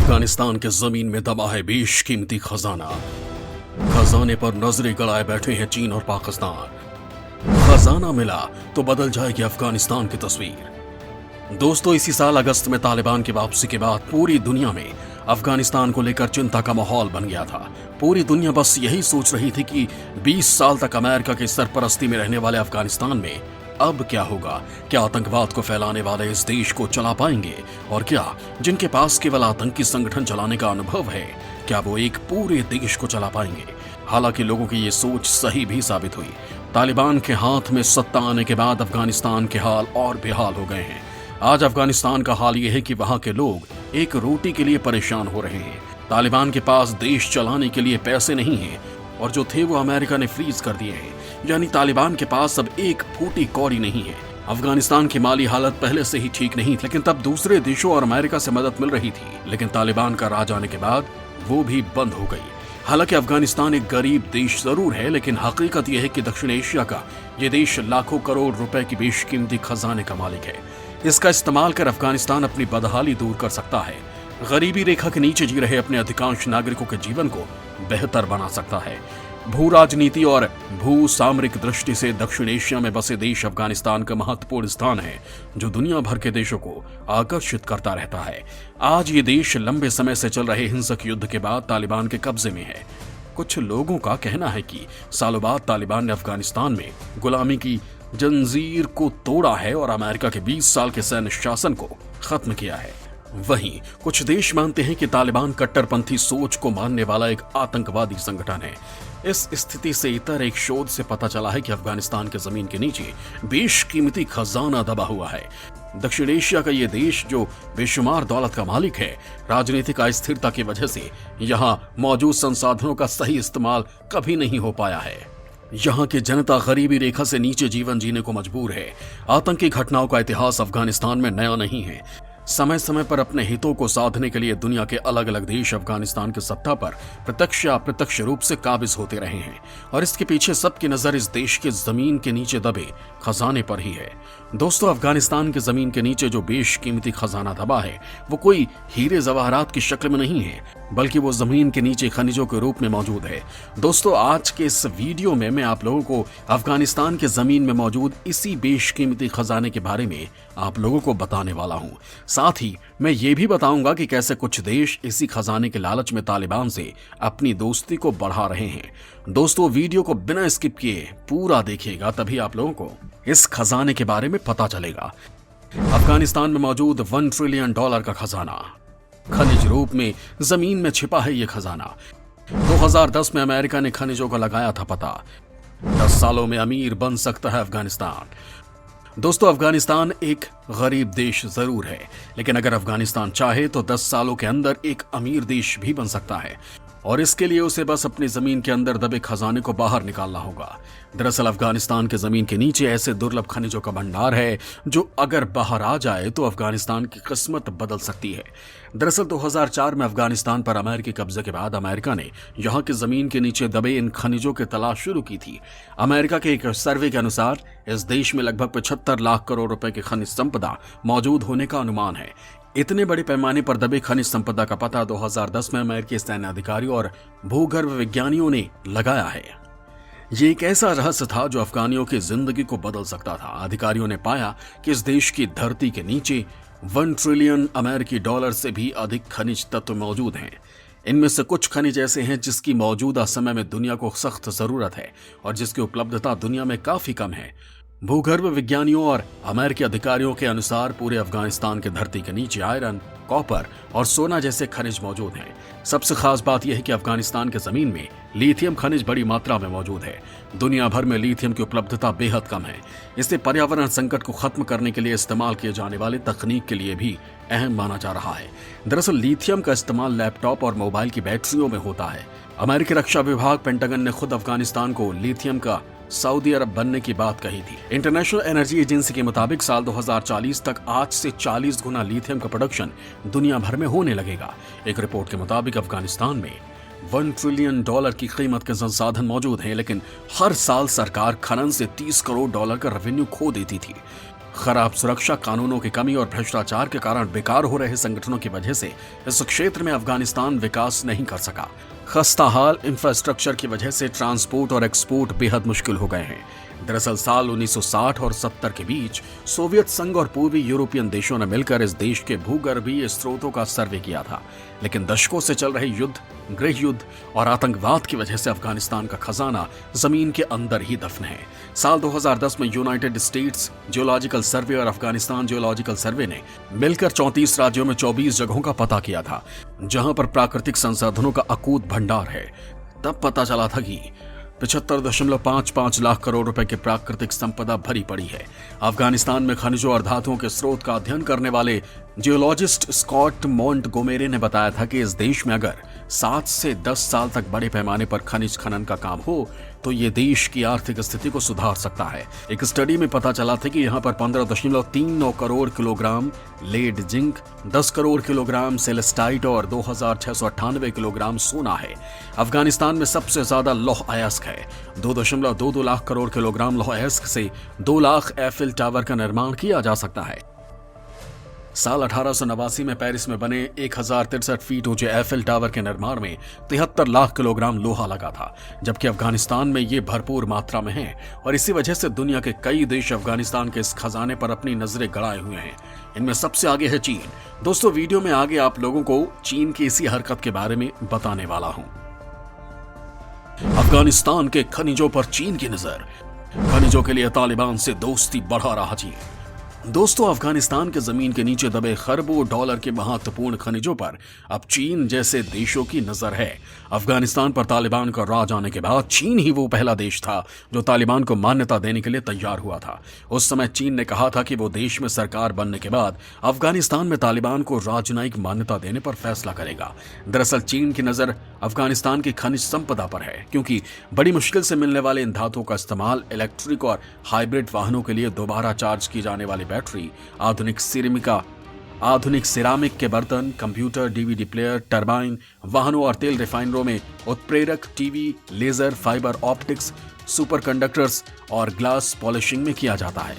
अफगानिस्तान के जमीन में दबा है बेशकीमती खजाना। खजाने पर नजरें गड़ाए बैठे हैं चीन और पाकिस्तान। खजाना मिला तो बदल जाएगी अफगानिस्तान की तस्वीर। दोस्तों, इसी साल अगस्त में तालिबान की वापसी के बाद पूरी दुनिया में अफगानिस्तान को लेकर चिंता का माहौल बन गया था। पूरी दुनिया बस यही सोच रही थी कि 20 साल तक अमेरिका की सरपरस्ती में रहने वाले अफगानिस्तान में अब क्या होगा। क्या आतंकवाद को फैलाने वाले इस देश को चला पाएंगे, और क्या जिनके पास केवल आतंकी संगठन चलाने का अनुभव है, क्या वो एक पूरे देश को चला पाएंगे। हालांकि लोगों की ये सोच सही भी साबित हुई। तालिबान के हाथ में सत्ता आने के बाद अफगानिस्तान के हाल और बेहाल हो गए हैं। आज अफगानिस्तान का हाल यह है कि वहां के लोग एक रोटी के लिए परेशान हो रहे हैं। तालिबान के पास देश चलाने के लिए पैसे नहीं हैं, और जो थे वो अमेरिका ने फ्रीज कर दिए हैं। यानी तालिबान के पास अब एक फूटी कौड़ी नहीं है। अफगानिस्तान की माली हालत पहले से ही ठीक नहीं थी, लेकिन तब दूसरे देशों और अमेरिका से मदद मिल रही थी। लेकिन तालिबान का राज आने के बाद वो भी बंद हो गई। हालांकि अफगानिस्तान एक गरीब देश जरूर है, लेकिन हकीकत यह है कि दक्षिण एशिया का ये देश लाखों करोड़ रुपए की बेशकीमती खजाने का मालिक है। इसका इस्तेमाल कर अफगानिस्तान अपनी बदहाली दूर कर सकता है। गरीबी रेखा के नीचे जी रहे अपने अधिकांश नागरिकों के जीवन को बेहतर बना सकता है। भू राजनीति और भू सामरिक दृष्टि से दक्षिण एशिया में बसे देश अफगानिस्तान का महत्वपूर्ण स्थान है, जो दुनिया भर के देशों को आकर्षित करता रहता है। आज ये देश लंबे समय से चल रहे हिंसक युद्ध के बाद तालिबान के कब्जे में है। कुछ लोगों का कहना है कि सालों बाद तालिबान ने अफगानिस्तान में गुलामी की जंजीर को तोड़ा है और अमेरिका के 20 साल के सैन्य शासन को खत्म किया है। वहीं कुछ देश मानते हैं कि तालिबान कट्टरपंथी सोच को मानने वाला एक आतंकवादी संगठन है। इस स्थिति से इतर एक शोध से पता चला है कि अफगानिस्तान के जमीन के नीचे बेशकीमती खजाना दबा हुआ है। दक्षिण एशिया का यह देश, जो बेशुमार दौलत का मालिक है, राजनीतिक अस्थिरता की वजह से यहां मौजूद संसाधनों का सही इस्तेमाल कभी नहीं हो पाया है। यहाँ की जनता गरीबी रेखा से नीचे जीवन जीने को मजबूर है। आतंकी घटनाओं का इतिहास अफगानिस्तान में नया नहीं है। समय समय पर अपने हितों को साधने के लिए दुनिया के अलग अलग देश अफगानिस्तान की सत्ता पर प्रत्यक्ष या अप्रत्यक्ष रूप से काबिज होते रहे हैं, और इसके पीछे सबकी नजर इस देश के जमीन के नीचे दबे खजाने पर ही है। दोस्तों, अफगानिस्तान की जमीन के नीचे जो बेशकीमती खजाना दबा है, वो कोई हीरे जवाहरात की शक्ल में नहीं है, बल्कि वो जमीन के नीचे खनिजों के रूप में मौजूद है। दोस्तों, आज के इस वीडियो में मैं आप लोगों को अफगानिस्तान के जमीन में मौजूद इसी बेशकीमती खजाने के बारे में आप लोगों को बताने वाला हूं। साथ ही मैं ये भी बताऊंगा कि कैसे कुछ देश इसी खजाने के लालच में तालिबान से अपनी दोस्ती को बढ़ा रहे हैं। दोस्तों, वीडियो को बिना स्किप किए पूरा देखिएगा, तभी आप लोगों को इस खजाने के बारे में पता चलेगा। अफगानिस्तान में मौजूद $1 ट्रिलियन का खजाना खनिज रूप में जमीन में छिपा है। ये खजाना 2010 में अमेरिका ने खनिजों का लगाया था पता। 10 सालों में अमीर बन सकता है अफगानिस्तान। दोस्तों, अफगानिस्तान एक गरीब देश जरूर है, लेकिन अगर अफगानिस्तान चाहे तो 10 सालों के अंदर एक अमीर देश भी बन सकता है, और इसके लिए उसे बस अपनी जमीन के अंदर दबे खजाने को बाहर निकालना होगा। दरअसल अफगानिस्तान के जमीन के नीचे ऐसे दुर्लभ खनिजों का भंडार है जो अगर बाहर आ जाए तो अफगानिस्तान की किस्मत बदल सकती है। दरअसल 2004 में अफगानिस्तान पर अमेरिकी कब्जे के बाद अमेरिका ने यहां की जमीन के नीचे दबे इन खनिजों की तलाश शुरू की थी। अमेरिका के एक सर्वे के अनुसार इस देश में लगभग 75 लाख करोड़ रुपए की खनिज संपदा मौजूद होने का अनुमान है। इतने बड़े पैमाने पर दबे खनिज संपदा का पता 2010 में अमेरिकी सैन्य अधिकारियों और भूगर्भ विज्ञानियों ने लगाया है। ये एक ऐसा रहस्य था जो अफगानियों की जिंदगी को बदल सकता था। अधिकारियों ने पाया कि इस देश की धरती के नीचे $1 ट्रिलियन अमेरिकी डॉलर से भी अधिक खनिज तत्व मौजूद हैं। इनमें से कुछ खनिज ऐसे हैं जिसकी मौजूदा समय में दुनिया को सख्त जरूरत है और जिसकी उपलब्धता दुनिया में काफी कम है। भूगर्भ विज्ञानियों और अमेरिकी अधिकारियों के अनुसार पूरे अफगानिस्तान की धरती के नीचे आयरन, कॉपर और सोना जैसे खनिज मौजूद हैं। सबसे खास बात यह है कि अफगानिस्तान के जमीन में लिथियम खनिज बड़ी मात्रा में मौजूद है। दुनिया भर में लिथियम की उपलब्धता बेहद कम है। इसे पर्यावरण संकट को खत्म करने के लिए इस्तेमाल किए जाने वाले तकनीक के लिए भी अहम माना जा रहा है। दरअसल लिथियम का इस्तेमाल लैपटॉप और मोबाइल की बैटरियों में होता है। अमेरिकी रक्षा विभाग पेंटागन ने खुद अफगानिस्तान को लिथियम का सऊदी अरब बनने की बात कही थी। इंटरनेशनल एनर्जी एजेंसी के मुताबिक साल 2040 तक 8 से 40 गुना लिथियम का प्रोडक्शन दुनिया भर में होने लगेगा। एक रिपोर्ट के मुताबिक अफगानिस्तान में $1 ट्रिलियन की कीमत के संसाधन मौजूद हैं, लेकिन हर साल सरकार खनन से $30 करोड़ का रेवेन्यू खो देती थी। खराब सुरक्षा कानूनों की कमी और भ्रष्टाचार के कारण बेकार हो रहे संगठनों की वजह से इस क्षेत्र में अफगानिस्तान विकास नहीं कर सका। खस्ता हाल इंफ्रास्ट्रक्चर की वजह से ट्रांसपोर्ट और एक्सपोर्ट बेहद मुश्किल हो गए हैं। दरअसल साल 1960 और 70 के बीच सोवियत संघ और पूर्वी यूरोपियन देशों ने मिलकर इस देश के भूगर्भीय स्रोतों का सर्वे किया था, लेकिन दशकों से चल रहे युद्ध, गृह युद्ध और आतंकवाद की वजह से अफगानिस्तान का खजाना जमीन के अंदर ही दफन है। साल 2010 में यूनाइटेड स्टेट्स जियोलॉजिकल सर्वे और अफगानिस्तान जियोलॉजिकल सर्वे ने मिलकर 34 राज्यों में 24 जगहों का पता किया था जहां पर प्राकृतिक संसाधनों का अकूत भंडार है। तब पता चला था कि 75.55 लाख करोड़ रुपए की प्राकृतिक संपदा भरी पड़ी है। अफगानिस्तान में खनिजों और धातुओं के स्रोत का अध्ययन करने वाले जियोलॉजिस्ट स्कॉट मोंटगोमेरी ने बताया था कि इस देश में अगर 7 से 10 साल तक बड़े पैमाने पर खनिज खनन का काम हो तो ये देश की आर्थिक स्थिति को सुधार सकता है। एक स्टडी में पता चला था कि यहाँ पर 15.39 crore kilogram lead zinc, 10 crore kilogram celestite और 2698 किलोग्राम सोना है। अफगानिस्तान में सबसे ज्यादा लौह अयस्क है। 2.22 लाख करोड़ किलोग्राम लौह अयस्क से 2 लाख एफिल टावर का निर्माण किया जा सकता है। साल 1889 में पेरिस में बने 1063 फीट ऊंचे एफिल टावर के निर्माण में 73 लाख किलोग्राम लोहा लगा था, जबकि अफगानिस्तान में ये भरपूर मात्रा में है और इसी वजह से दुनिया के कई देश अफगानिस्तान के इस खजाने पर अपनी नजरें गड़ाए हुए हैं। इनमें सबसे आगे है चीन। दोस्तों, वीडियो में आगे आप लोगों को चीन की इसी हरकत के बारे में बताने वाला हूं। अफगानिस्तान के खनिजों पर चीन की नजर। खनिजों के लिए तालिबान से दोस्ती बढ़ा रहा चीन। दोस्तों, अफगानिस्तान के जमीन के नीचे दबे खरबों डॉलर के महत्वपूर्ण खनिजों पर अब चीन जैसे देशों की नजर है। अफगानिस्तान पर तालिबान का राज आने के बाद चीन ही वो पहला देश था जो तालिबान को मान्यता देने के लिए तैयार हुआ था। उस समय चीन ने कहा था कि वो देश में सरकार बनने के बाद अफगानिस्तान में तालिबान को राजनयिक मान्यता देने पर फैसला करेगा। दरअसल चीन की नजर अफगानिस्तान की खनिज संपदा पर है, क्योंकि बड़ी मुश्किल से मिलने वाले इन धातुओं का इस्तेमाल इलेक्ट्रिक और हाइब्रिड वाहनों के लिए दोबारा चार्ज की जाने वाली बैटरी, आधुनिक सिरामिक के बर्तन, कंप्यूटर, डीवीडी प्लेयर, टरबाइन, वाहनों और तेल रिफाइनरों में उत्प्रेरक, TV, laser, fibre optics, superconductors और ग्लास पॉलिशिंग में किया जाता है।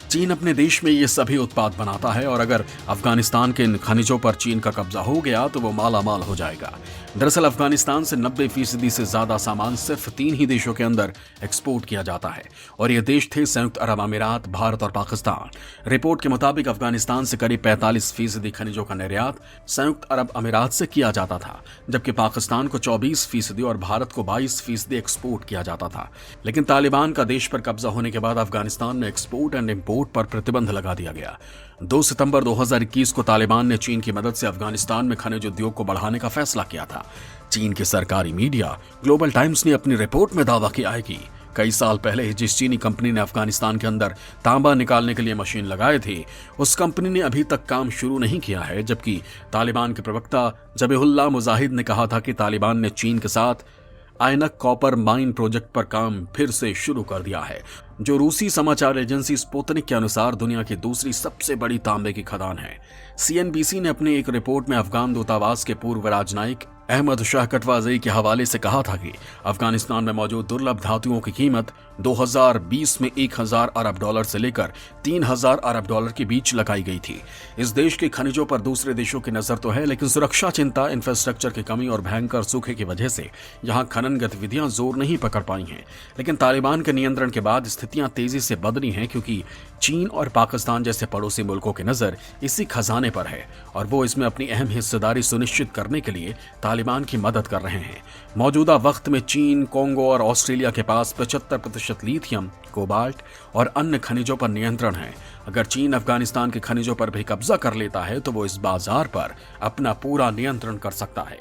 चीन अपने देश में ये सभी उत्पाद बनाता है और अगर अफगानिस्तान के इन खनिजों पर चीन का कब्जा हो गया तो वो माला माल हो जाएगा। दरअसल अफगानिस्तान से 90% से ज्यादा सामान सिर्फ 3 ही देशों के अंदर एक्सपोर्ट किया जाता है और ये देश थे संयुक्त अरब अमीरात, भारत और पाकिस्तान। रिपोर्ट के मुताबिक अफगानिस्तान से करीब 45% खनिजों का निर्यात संयुक्त अरब अमीरात से किया जाता था, जबकि पाकिस्तान को 24% और भारत को 22% एक्सपोर्ट किया जाता था। लेकिन तालिबान का देश पर कब्जा होने के बाद अफगानिस्तान में एक्सपोर्ट एंड इम्पोर्ट पर प्रतिबंध लगा दिया गया। 2 सितंबर 2021 को तालिबान ने चीन की मदद से अफगानिस्तान में खनिज उद्योग को बढ़ाने का फैसला किया था। चीन के सरकारी मीडिया ग्लोबल टाइम्स ने अपनी रिपोर्ट में दावा किया है कि कई साल पहले जिस चीनी कंपनी ने अफगानिस्तान के अंदर तांबा निकालने के लिए मशीन लगाए थे, उस कंपनी ने अभी तक काम शुरू नहीं किया है, जबकि तालिबान के प्रवक्ता जबीहुल्लाह मुजाहिद ने कहा था कि तालिबान ने चीन के साथ आयनक कॉपर माइन प्रोजेक्ट पर काम फिर से शुरू कर दिया है, जो रूसी समाचार एजेंसी स्पुतनिक के अनुसार दुनिया की दूसरी सबसे बड़ी तांबे की खदान है। सीएनबीसी ने अपनी एक रिपोर्ट में अफगान दूतावास के पूर्व राजनयिक अहमद शाह कटवाज़ई के हवाले से कहा था कि अफगानिस्तान में मौजूद दुर्लभ धातुओं की कीमत 2020 में 1000 अरब डॉलर से लेकर 3000 अरब डॉलर के बीच लगाई गई थी। इस देश के खनिजों पर दूसरे देशों की नजर तो है, लेकिन सुरक्षा चिंता, इंफ्रास्ट्रक्चर की कमी और भयंकर सूखे की वजह से यहाँ खनन गतिविधियां जोर नहीं पकड़ पाई हैं। लेकिन तालिबान के नियंत्रण के बाद स्थितियां तेजी से बदली हैं, क्योंकि चीन और पाकिस्तान जैसे पड़ोसी मुल्कों की नजर इसी खजाने पर है और वो इसमें अपनी अहम हिस्सेदारी सुनिश्चित करने के लिए तालिबान की मदद कर रहे हैं। मौजूदा वक्त में चीन, कोंगो और ऑस्ट्रेलिया के पास 75% लिथियम, कोबाल्ट और अन्य खनिजों पर नियंत्रण है। अगर चीन अफगानिस्तान के खनिजों पर भी कब्जा कर लेता है तो वो इस बाजार पर अपना पूरा नियंत्रण कर सकता है।